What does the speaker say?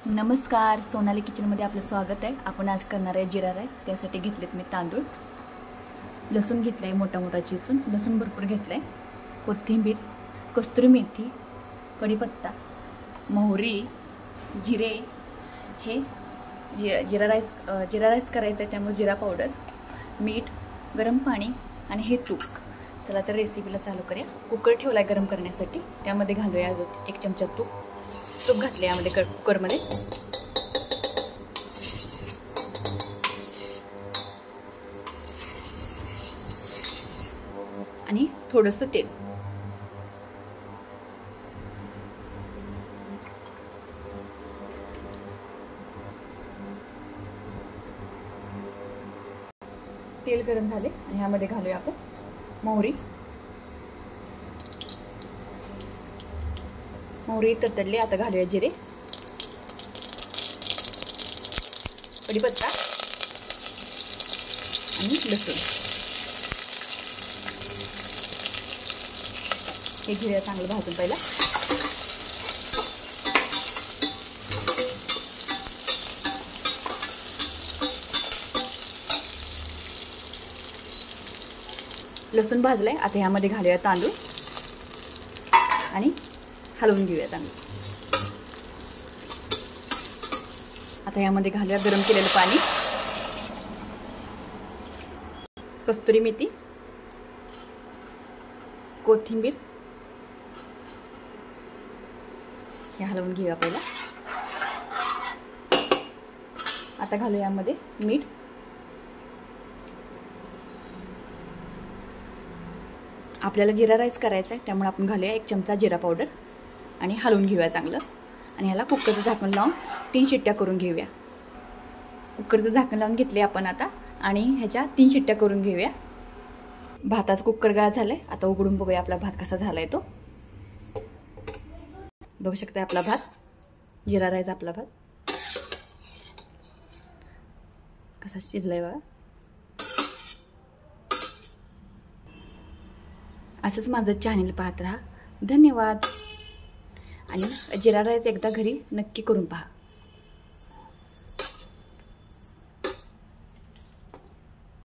नमस्कार, सोनाली किचनमध्ये आपलं स्वागत आहे। आपण आज करणार आहे जिरा राईस। त्यासाठी घेतलेत मी तांदूळ, लसूण घेतलाय मोठा मोठा चिरून, लसूण भरपूर घेतलाय, कोथिंबीर, कस्तुरी मेथी, कढीपत्ता, मोहरी, जिरे। हे जिरा राईस करायचा आहे, त्यामुळे जिरा पावडर, मीठ, गरम पाणी आणि हे तूप। चला तर रेसिपीला चालू करूया। कुकर ठेवलाय गरम करण्यासाठी, त्यामध्ये घालूया 1 चमचा तूप घातले यामध्ये कुकरमध्ये। आणि थोडंसं तेल। तेल गरम झाले आणि यामध्ये घालूया आपण मोहरी तडतडली। आता घालूया जिरे, कढीपत्ता आणि लसूण। हे घेऊया चांगलं भाजून पहिला। लसूण भाजलाय, आता यामध्ये घालूया तांदूळ आणि हलवून घेऊया चांगलं। आता यामध्ये घालूया गरम केलेलं पाणी, कस्तुरी मेथी, कोथिंबीर। हे हलवून घेऊया पहिला। आता घालूया यामध्ये मीठ, आपल्याला जिरा राईस करायचा आहे त्यामुळे आपण घालूया 1 चमचा जिरा पावडर आणि हलवून घेऊया चांगलं। आणि ह्याला कुकरचं झाकण लावून 3 शिट्ट्या करून घेऊया। कुकरचं झाकण लावून घेतले आपण आता आणि ह्याच्या 3 शिट्ट्या करून घेऊया। भाताचा कुकर गाळ झालाय, आता उघडून बघूया आपला भात कसा झालाय तो। बघू शकता आपला भात, जिरा राईस आपला भात कसा शिजलाय बघा। असंच माझं चॅनल पाहत राहा। धन्यवाद। आणि जिरा राईस एकदा घरी नक्की करून पहा।